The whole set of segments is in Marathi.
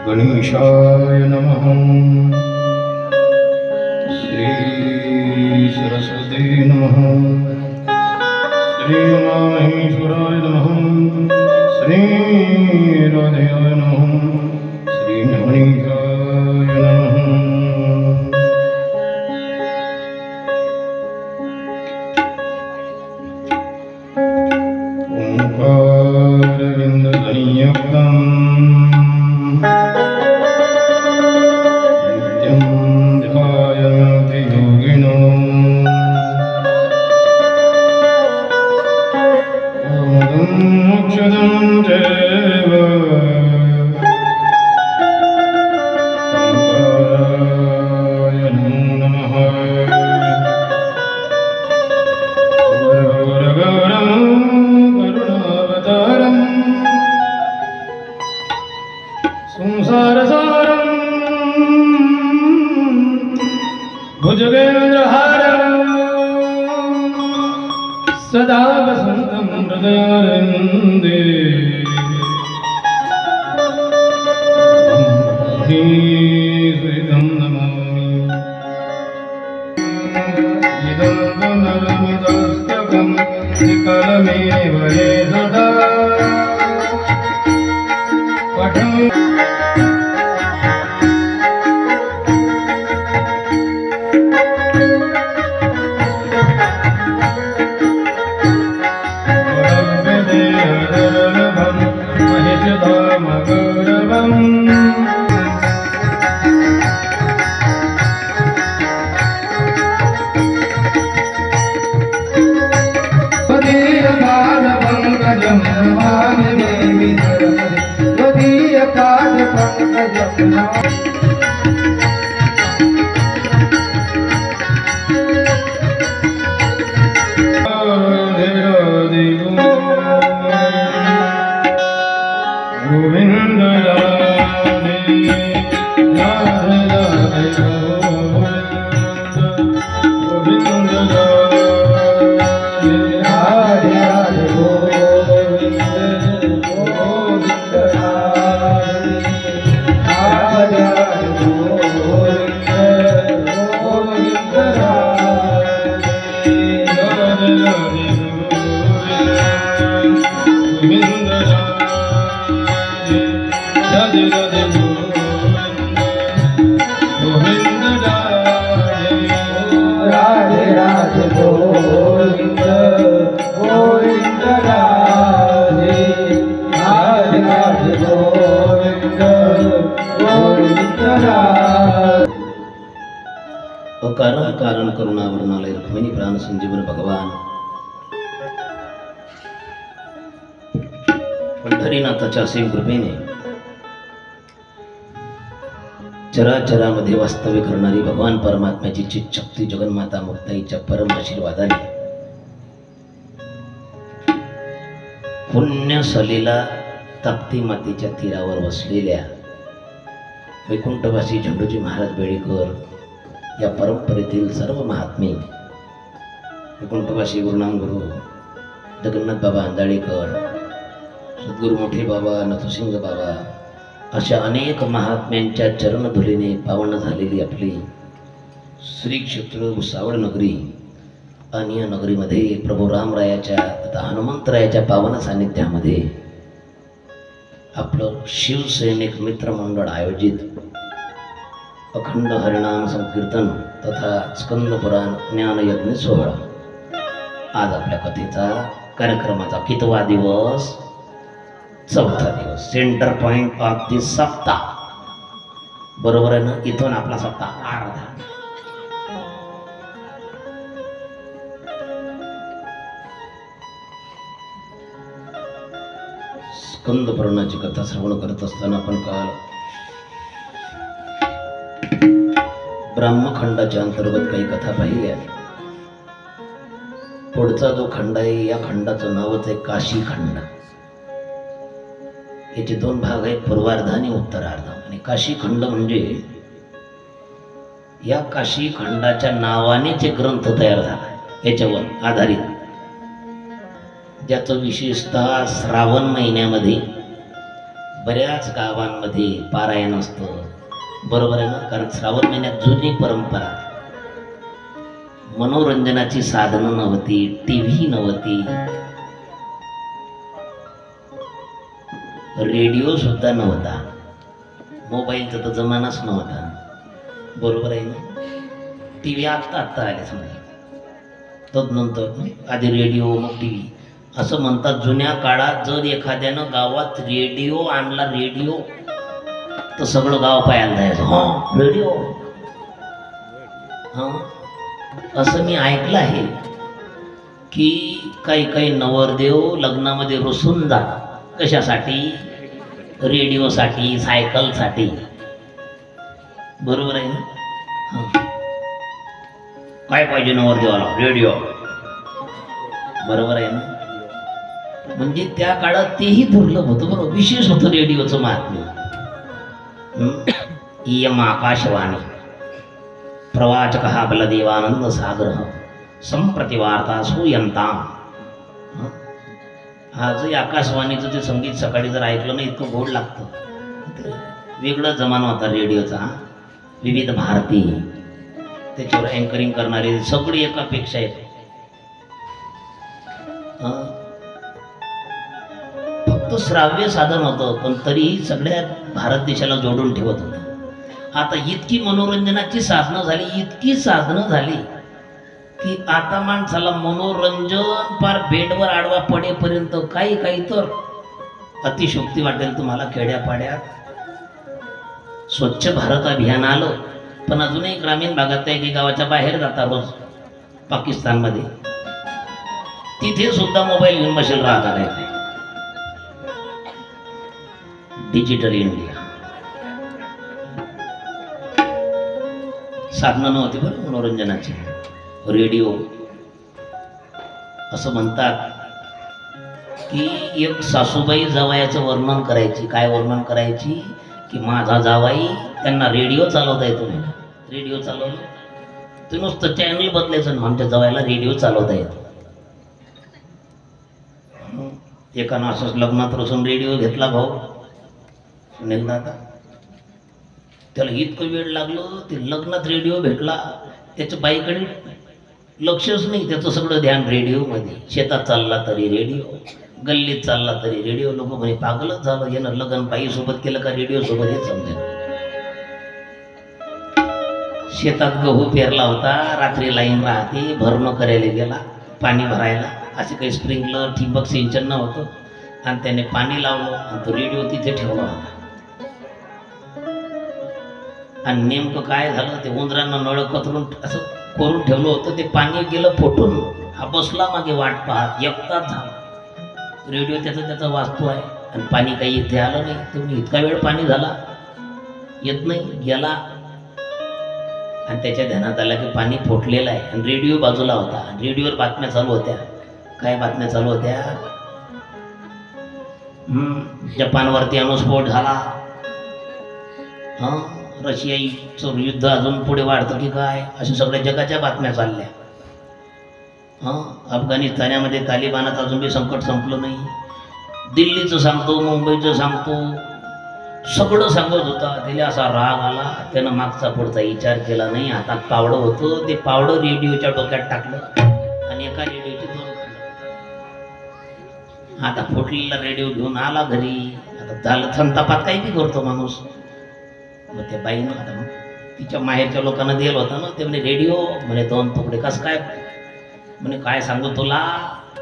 गणेशाय नमः। श्री सरस्वती नमः। श्री उमामहेश्वराय नमः। श्री राधेयाय नमः। श्री गणेशाय नमः। ओंकारविंदधनियुक्तम् नित्यं ध्यायन्ति योगिनो मोक्षदं चैव ओंकाराय नमो नमः। गौरगौरं करुणावतारम् संसारसारं भुजगेन्द्रहारं सदा वसन्तं हृदयारविन्दे श्रीदं नमामि। इदं पुनर्मितस्तकं त्रिकलमेव ये सदा पठन् अकारण कारण करुणावरणालय रुक्मिणी प्राण संजीवन भगवान पंढरीनाथाच्या असीम कृपेने चराचरामध्ये वास्तव्य करणारी भगवान परमात्म्याची चित्शक्ती जगन्माता मुक्ताईच्या परम आशीर्वादाने पुण्य सलीला ताप्ती मातेच्या तीरावर वसलेल्या वैकुंठवासी झेंडूजी महाराज बेडेकर या परंपरेतील सर्व महात्मे वैकुंठवासी गुरुनामगुरु जगन्नाथ बाबा अंधाळेकर, सद्गुरु मोठे बाबा, नथुसिंग बाबा अशा अनेक महात्म्यांच्या चरणधुलीने पावन झालेली आपली श्री क्षेत्र भुसावळ नगरी आणि या नगरीमध्ये प्रभू रामरायाच्या तथा हनुमंतरायाच्या पावन सानिध्यामध्ये आपलं शिवसैनिक मित्रमंडळ आयोजित अखंड हरिनाम संकीर्तन तथा स्कंद पुराण ज्ञानयज्ञ सोहळा आज आपल्या कथेचा कार्यक्रमाचा कितवा दिवस? चौथा दिवस, सेंटर पॉइंट ऑफ दी सप्ताह. बरोबर आहे ना? इथून आपला सप्ताह अर्धा. स्कंद पुराणाची कथा श्रवण करत असताना आपण काल ब्राह्मखंडाच्या अंतर्गत काही कथा पाहिल्या. पुढचा जो खंड आहे या खंडाचं नावच आहे काशी खंड. याचे दोन भाग आहेत, पूर्वार्ध आणि उत्तरार्ध. आणि काशी खंड म्हणजे या काशी खंडाच्या नावानेच एक ग्रंथ तयार झाला याच्यावर आधारित, ज्याचं विशेषतः श्रावण महिन्यामध्ये बऱ्याच गावांमध्ये पारायण असतं, बरोबर आहे ना? कारण श्रावण महिन्यात जुनी परंपरा, मनोरंजनाची साधनं नव्हती, टीव्ही नव्हती, रेडिओ सुद्धा नव्हता, मोबाईलचा तर जमानाच नव्हता, बरोबर आहे ना? टीव्ही आत्ता आले समजा, तदनंतर आधी रेडिओ मग टीव्ही. असं म्हणतात जुन्या काळात जर एखाद्यानं गावात रेडिओ आणला, रेडिओ, तर सगळं गाव पाहायला जायचं. हा रेडिओ. हा असं मी ऐकलं आहे की काही काही नवरदेव लग्नामध्ये रुसून जातात. कशासाठी? रेडिओसाठी, सायकलसाठी, बरोबर आहे ना? हा. काय पाहिजे नवरदेवाला? रेडिओ, बरोबर आहे ना? म्हणजे त्या काळात तेही दुर्लभ होतं, बरोबर, विशेष होतं रेडिओचं महात्म्य. इयम आकाशवाणी प्रवाचक हा बलदेवानंद सागर संप्रतिवार्ता सूयंताम. आजही आकाशवाणीचं ते संगीत सकाळी जर ऐकलं ना इतकं गोड लागतं. वेगळा जमाना होता रेडिओचा, विविध भारती, त्याच्यावर अँकरिंग करणारे सगळी एकापेक्षा एक. फक्त श्राव्य साधन होतं, पण तरीही सगळ्या भारत देशाला जोडून ठेवत होतं. आता इतकी मनोरंजनाची साधनं झाली, इतकी साधनं झाली की आता माणसाला मनोरंजन पार बेडवर आडवा पडेपर्यंत. काही काही तर अतिशोक्ती वाटेल तुम्हाला. खेड्यापाड्यात स्वच्छ भारत अभियान आलं, पण अजूनही ग्रामीण भागात काही गावाच्या बाहेर जाता रोज पाकिस्तानमध्ये, तिथे सुद्धा मोबाईल घेऊन बसेल राहता काय. डिजिटल इंडिया साधनं नव्हती बरं मनोरंजनाची. रेडिओ. असं म्हणतात की एक सासूबाई जावयाचं वर्णन करायची. काय वर्णन करायची? की माझा जावाई, त्यांना रेडिओ चालवता येतो नाही. रेडिओ चालवलं ते नुसतं चॅनल बदलायचं ना, आमच्या जावयाला रेडिओ चालवता येतो. एकानं असंच लग्नात रसून रेडिओ घेतला भाऊ सुनील दादा. त्याला इतकं वेळ लागलं, ते लग्नात रेडिओ भेटला, त्याच्या बाईकडे लक्षच नाही, त्याचं सगळं ध्यान रेडिओमध्ये. शेतात चालला तरी रेडिओ, गल्लीत चालला तरी रेडिओ. लोक म्हणे पागलच झालं, यानं लग्न बाई सोबत केलं का रेडिओ सोबत, हे समजेल. शेतात गहू पेरला होता, रात्री लाईन राहते, भरणं करायला गेला, पाणी भरायला, असे काही स्प्रिंकलर ठिबक सिंचन नव्हतं, आणि त्याने पाणी लावलं आणि तो रेडिओ तिथे ठेवला होता. आणि नेमकं काय झालं, ते उंदरांना नळ कतरून असं करून ठेवलं होतं, ते पाणी गेलं फुटून. हा बसला मागे वाट पाहत, एक तास झाला. रेडिओ त्याचा वाचतो आहे आणि पाणी काही इथे आलं नाही. तुम्ही इतका वेळ पाणी झाला, येत नाही, गेला. आणि त्याच्या ध्यानात आला की पाणी फुटलेलं आहे आणि रेडिओ बाजूला होता. आणि रेडिओवर बातम्या चालू होत्या. काय बातम्या चालू होत्या? जपानवरती अणुस्फोट झाला, रशियाचं युद्ध अजून पुढे वाढतं की काय, अशा सगळ्या जगाच्या बातम्या चालल्या. अफगाणिस्तानामध्ये तालिबानात अजून बी संकट संपलं नाही. दिल्लीचं सांगतो, मुंबईचं सांगतो, सगळं सांगत होता. त्याला असा राग आला, त्यानं मागचा पुढचा विचार केला नाही. हातात पावडं होतं, ते पावडं रेडिओच्या डोक्यात टाकलं आणि एका रेडिओची दोन खाल्लं. आता फुटलेला रेडिओ घेऊन आला घरी. आता झालं संतापात काही बी करतो माणूस. मग त्या बाईनं आता तिच्या माहेरच्या लोकांना दिलं होतं ना, ते म्हणे रेडिओ, म्हणे दोन तुकडे. कसं काय? म्हणे काय सांगू तुला,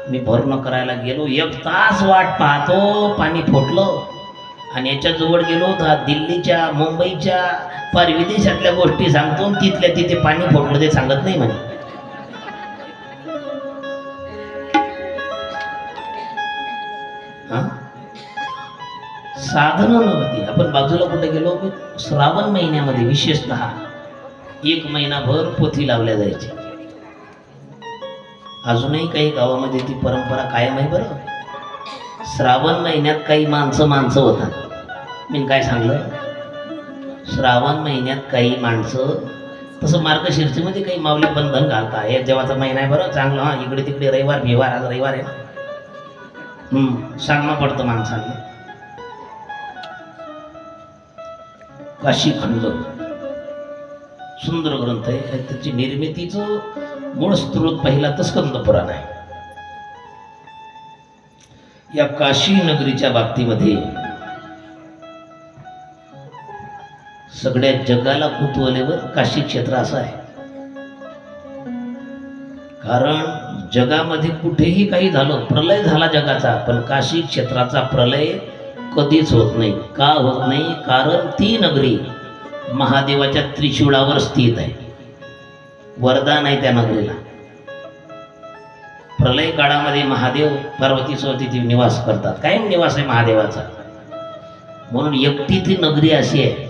मी भरणं करायला गेलो, एक तास वाट पाहतो, पाणी फुटलं. आणि याच्या जवळ गेलो तर दिल्लीच्या, मुंबईच्या, फार विदेशातल्या गोष्टी सांगतो, तिथल्या तिथे पाणी फुटलं ते सांगत नाही म्हणे. साधनं नव्हती. आपण बाजूला कुठे गेलो, श्रावण महिन्यामध्ये विशेषतः 1 महिनाभर पोथी लावल्या जायची. अजूनही काही गावामध्ये ती परंपरा कायम आहे बरं. श्रावण महिन्यात काही माणसं होतात. मी काय सांगलं, श्रावण महिन्यात काही माणसं, तसं मार्गशीर्षीमध्ये काही माऊली बंधन घालता. हे देवाचा महिना आहे बरं, चांगलं. हां, इकडे तिकडे रविवार भिवार, आज रविवार आहे ना, सांगणं पडतं माणसांना. काशीखंड सुंदर ग्रंथ आहे. त्याची निर्मितीचं मूळ स्त्रोत पहिला तर स्कंद पुराण आहे. या काशी नगरीच्या बाबतीमध्ये सगळ्या जगाला कुतूहलेवर काशी क्षेत्र असं आहे. कारण जगामध्ये कुठेही काही झालं, प्रलय झाला जगाचा, पण काशी क्षेत्राचा प्रलय कधीच होत नाही. का होत नाही? कारण ती नगरी महादेवाच्या त्रिशूळावर स्थित आहे. वरदान आहे त्या नगरीला. प्रलय काळामध्ये महादेव पार्वती तिथे निवास करतात. कायम निवास आहे महादेवाचा. म्हणून एकटी ती नगरी अशी आहे.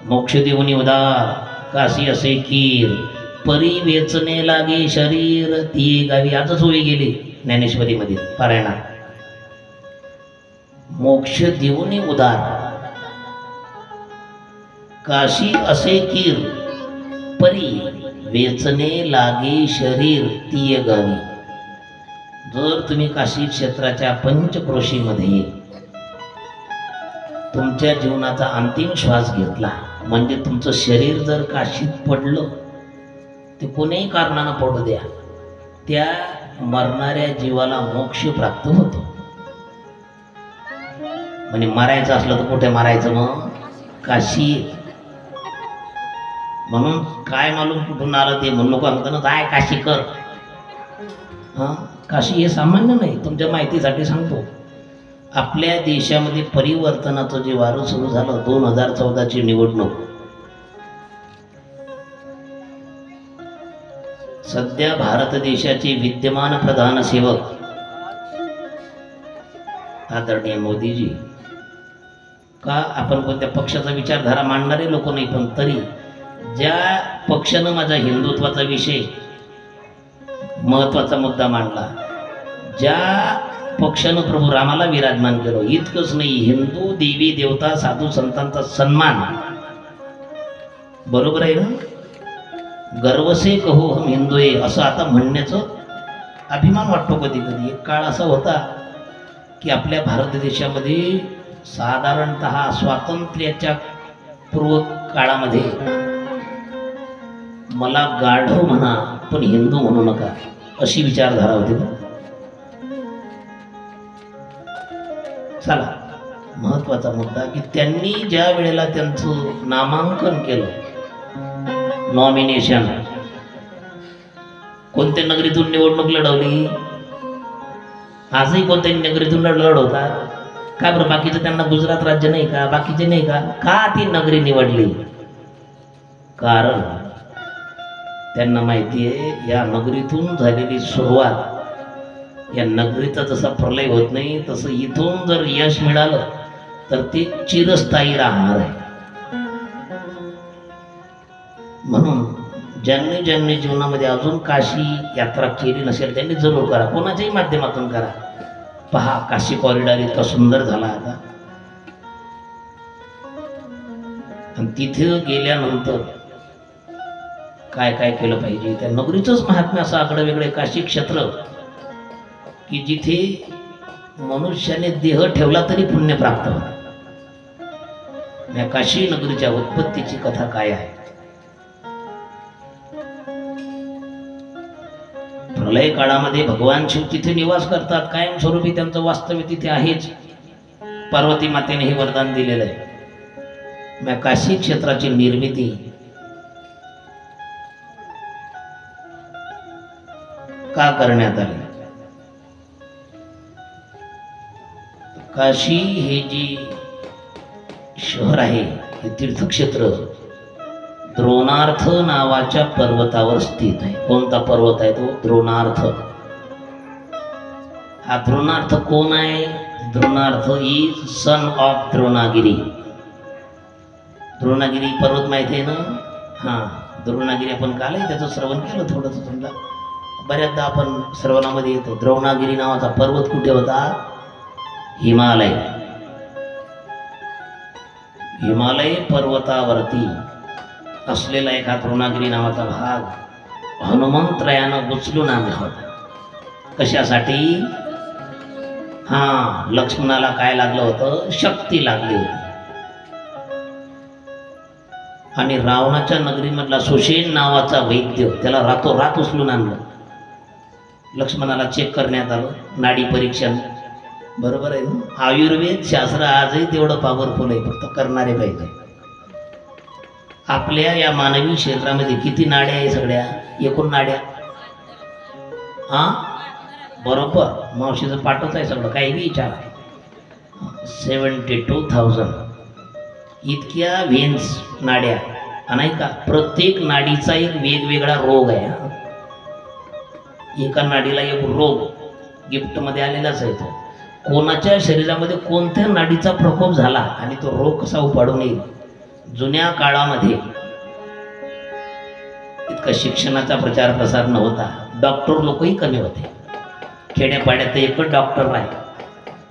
मोक्ष देऊनी उदार काशी असे कीर, परी वेचणे लागे शरीर ती गावी. आजच होई गेली ज्ञानेश्वरीमध्ये पारायणात. मोक्ष देऊनी उदार काशी असे कीर, परी वेचणे लागे शरीर ती गावी. जर तुम्ही काशी क्षेत्राच्या पंचक्रोशीमध्ये तुमच्या जीवनाचा अंतिम श्वास घेतला, म्हणजे तुमचं शरीर जर काशीत पडलं, ते कोणीही कारणानं पडू द्या, त्या मरणाऱ्या जीवाला मोक्ष प्राप्त होतो. म्हणजे मरायचं असलं तर कुठे मारायचं? मग काशी. म्हणून काय मालूम कुठून आलं ते म्हणून लोक म्हणतात काय काशी कर. काशी हे सामान्य नाही. तुमच्या माहितीसाठी सांगतो, आपल्या देशामध्ये परिवर्तनाचं जे वारं सुरू झालं 2014ची निवडणूक, सध्या भारत देशाचे विद्यमान प्रधान सेवक आदरणीय मोदीजी, का आपण कोणत्या पक्षाचा विचारधारा मांडणारे लोक नाही, पण तरी ज्या पक्षानं माझा हिंदुत्वाचा विषय महत्वाचा मुद्दा मांडला, ज्या पक्षानं प्रभू रामाला विराजमान केलं, इतकंच नाही, हिंदू देवी देवता साधू संतांचा सन्मान, बरोबर आहे ना? गर्व से कहो हम हिंदू आहे असं आता म्हणण्याचं अभिमान वाटतो कधी कधी. एक काळ असा होता की आपल्या भारत देशामध्ये साधारणतः स्वातंत्र्याच्या पूर्व काळामध्ये मला गाढव म्हणा पण हिंदू म्हणू नका अशी विचारधारा होती. चला, महत्वाचा मुद्दा की त्यांनी ज्या वेळेला त्यांचं नामांकन केलं, नॉमिनेशन, कोणत्या नगरीतून निवडणूक लढवली? आजही कोणत्या नगरीतून लढवतात का बरं? बाकीचं त्यांना गुजरात राज्य नाही का? बाकीचे नाही का? का ती नगरी निवडली? कारण त्यांना माहिती आहे या नगरीतून झालेली सुरुवात, या नगरीचा जसा प्रलय होत नाही तसं इथून जर यश मिळालं तर ते चिरस्थायी राहणार आहे. म्हणून ज्यांनी जीवनामध्ये अजून काशी यात्रा केली नसेल त्यांनी जरूर करा, कोणाच्याही माध्यमातून करा. पहा, काशी कॉरिडॉर इतका सुंदर झाला आता. आणि तिथे गेल्यानंतर काय काय केलं पाहिजे, त्या नगरीचंच महात्म्य असं आगळं वेगळे काशी क्षेत्र की जिथे मनुष्याने देह ठेवला तरी पुण्य प्राप्त होतं. या काशी नगरीच्या उत्पत्तीची कथा काय आहे? प्रलय काळामध्ये भगवान शिव तिथे निवास करतात, कायमस्वरूपी त्यांचं वास्तव्य तिथे आहेच. पार्वती मातेने हे वरदान दिलेलं आहे. या काशी क्षेत्राची निर्मिती का करण्यात आली? काशी हे जी शहर आहे हे तीर्थक्षेत्र द्रोणार्थ नावाच्या पर्वतावर स्थित आहे. कोणता पर्वत आहे तो? द्रोणार्थ. हा द्रोणार्थ कोण आहे? Dronarth is son of Dronagiri. Dronagiri पर्वत माहिती आहे ना? हा, द्रोणागिरी आपण कालही त्याचं श्रवण केलं थोडंसं. समजा बऱ्याचदा आपण श्रवणामध्ये येतो. द्रोणागिरी नावाचा पर्वत कुठे होता? हिमालय. हिमालय पर्वतावरती असलेला एका द्रोणागिरी नावाचा भाग हनुमंतरायानं उचलून आणला होता. कशासाठी? हा, लक्ष्मणाला काय लागलं होतं? शक्ती लागली होती. आणि रावणाच्या नगरीमधला सुषेण नावाचा वैद्य त्याला रातोरात उचलून आणलं. लक्ष्मणाला चेक करण्यात आलं, नाडी परीक्षण. बरोबर आहे ना. आयुर्वेद शास्त्र आजही तेवढं पॉवरफुल आहे, फक्त करणारे पाहिजे. आपल्या या मानवी शरीरामध्ये किती नाड्या आहे? सगळ्या एकूण नाड्या हा बरोबर मावशीचं पाठवत आहे सगळं, काही बी विचार. 72,000 इतक्या व्हेन्स नाड्या, नाही का. प्रत्येक नाडीचा एक वेगवेगळा रोग आहे. एका नाडीला एक रोग गिफ्टमध्ये आलेलाच आहे. तो कोणाच्या शरीरामध्ये कोणत्या नाडीचा प्रकोप झाला आणि तो रोग कसा उपाडून येईल. जुन्या काळामध्ये इतका शिक्षणाचा प्रचार प्रसार नव्हता, डॉक्टर लोकही कमी होते. खेड्यापाड्यात एकच डॉक्टर आहे,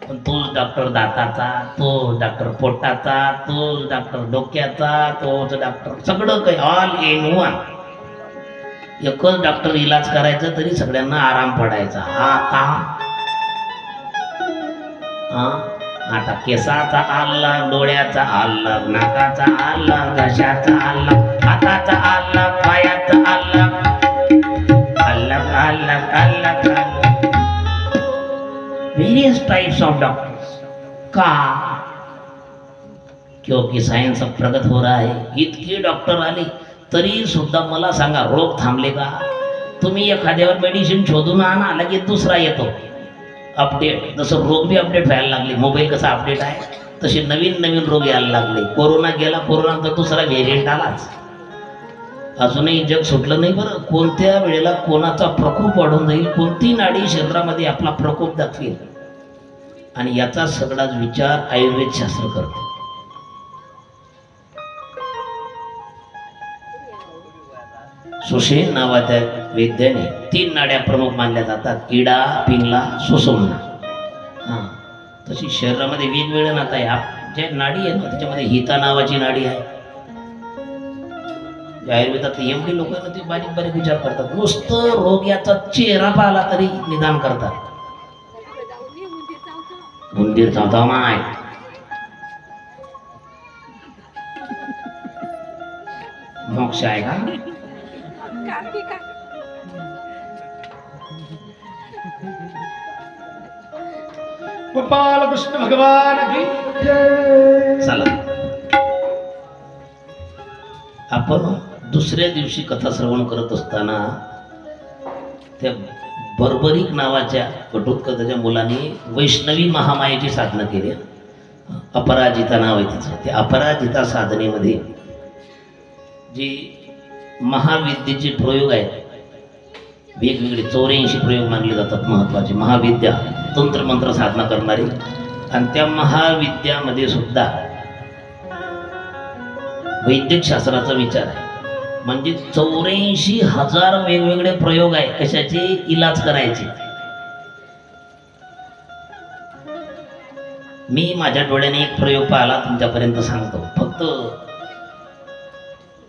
पण तोच डॉक्टर दाताचा, तोच डॉक्टर पोटाचा, तोच डॉक्टर डोक्याचा, तोच डॉक्टर सगळं काही, ऑल इन वन. एकच डॉक्टर इलाज करायचं तरी सगळ्यांना आराम पडायचा. आता केसाचा आल्ला, डोळ्याचा आल्ला, नाकाचा आल्ला, घशाचा आल्ला, हाताचा आल्ला, पायाचा आल्ला, अलग अलग अलग वेरियस टाइप्स ऑफ डॉक्टर्स. का? क्योंकि सायन्स अब प्रगत हो रहा है. इतके डॉक्टर आले तरी सुद्धा मला सांगा, रोग थांबले का? तुम्ही एखाद्यावर मेडिसिन शोधून आणा, लगेच दुसरा येतो अपडेट. जसं रोग बी अपडेट व्हायला लागले, मोबाईल कसा अपडेट आहे तसे नवीन नवीन रोग यायला लागले. कोरोना गेला, कोरोनानंतर दुसरा व्हेरियंट आलाच. अजूनही जग सुटलं नाही बरं. कोणत्या वेळेला कोणाचा प्रकोप वाढून जाईल, कोणती नाडी शरीरामध्ये आपला प्रकोप दाखवेल, आणि याचा सगळाच विचार आयुर्वेद शास्त्र करते. सुषेण नावाच्या वैद्याने 3 नाड्या प्रमुख मानल्या जातात, इडा, पिंगला, सुषुम्ना. तशी शरीरामध्ये वेगवेगळ्या नाता आहे. जे नाडी आहे ना त्याच्यामध्ये हिता नावाची नाडी आहे. आयुर्वेदातले एवढे लोक आहे ना, ते बारीक बारीक विचार करतात. नुसतं रोग याचा चेहरा पाहिला तरी निदान करतात. उंदीर चावता माय, मोक्ष आहे का? गोपाल कृष्ण भगवान की जय. चला, आपण दुसऱ्या दिवशी कथा श्रवण करत असताना त्या बर्बरीक नावाच्या कटोत्कचाच्या मुलाने वैष्णवी महामायेची साधना केली. अपराजिता नाव आहे तिचं. त्या अपराजिता साधनेमध्ये जी महाविद्येचे प्रयोग आहेत, वेगवेगळे 84 प्रयोग मानले जातात महत्वाचे. महाविद्या तंत्रमंत्र साधना करणारी, आणि त्या महाविद्यामध्ये सुद्धा वैद्यक शास्त्राचा विचार आहे. म्हणजे 84,000 वेगवेगळे प्रयोग आहे कशाचे? इलाज करायचे. मी माझ्या डोळ्याने एक प्रयोग पाहिला, तुमच्यापर्यंत सांगतो. फक्त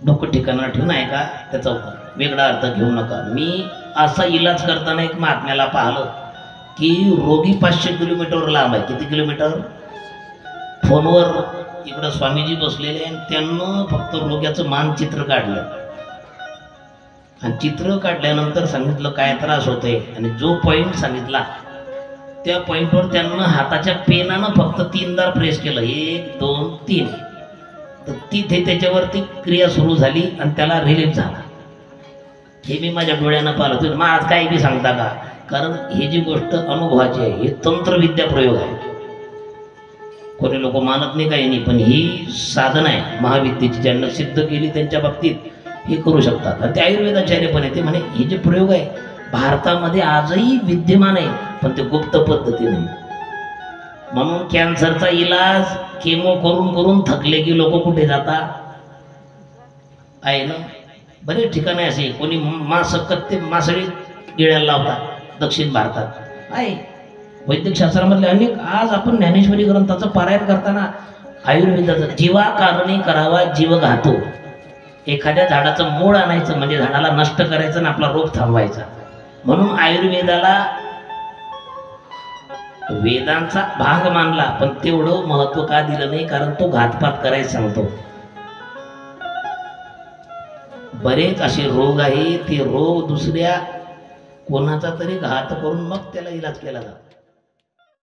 डोकं ठिकाणा ठेवून आहे का, त्याचा वेगळा अर्थ घेऊ नका. मी असा इलाज करताना एक महात्म्याला पाहिलं की रोगी 500 किलोमीटर लांब आहे. किती किलोमीटर? फोनवर इकडं स्वामीजी बसलेले आणि त्यांना फक्त रोग्याचं मानचित्र काढलं, आणि चित्र काढल्यानंतर सांगितलं काय त्रास होते, आणि जो पॉईंट सांगितला त्या पॉईंटवर त्यांना हाताच्या पेनानं फक्त 3दा प्रेस केलं. 1 2 3. तर तिथे त्याच्यावरती क्रिया सुरू झाली आणि त्याला रिलीफ झाला. हे मी माझ्या डोळ्यानं पाहिलं. तुम्ही महाराज काही बी सांगता का? कारण ही जी गोष्ट अनुभवाची आहे, हे तंत्रविद्या प्रयोग आहे. कोणी लोक मानत नाही काही नाही, पण ही साधना आहे महाविद्येची. ज्यांना सिद्ध केली त्यांच्या बाबतीत हे करू शकतात. आणि ते आयुर्वेदाचार्य पण आहे. ते म्हणे हे जे प्रयोग आहे भारतामध्ये आजही विद्यमान आहे, पण ते गुप्त पद्धतीने. म्हणून कॅन्सरचा इलाज केमो करून करून थकले की लोक कुठे जातात आहे ना. बरेच ठिकाणे असे, कोणी कत्ते मासळी गिळ्याला लावतात दक्षिण भारतात आहे. वैद्यक शास्त्रामधले अनेक, आज आपण ज्ञानेश्वरी ग्रंथाचं पारायण करताना आयुर्वेदाचं जीवा कारणे करावा जीव घातो. एखाद्या झाडाचं मूळ आणायचं म्हणजे झाडाला नष्ट करायचं आणि आपला रोग थांबवायचा. म्हणून आयुर्वेदाला वेदांचा भाग मानला, पण तेवढं महत्व का दिलं नाही? कारण तो घातपात करायला सांगतो. बरेच असे रोग आहे, ते रोग दुसऱ्या कोणाचा तरी घात करून मग त्याला इलाज केला जातो.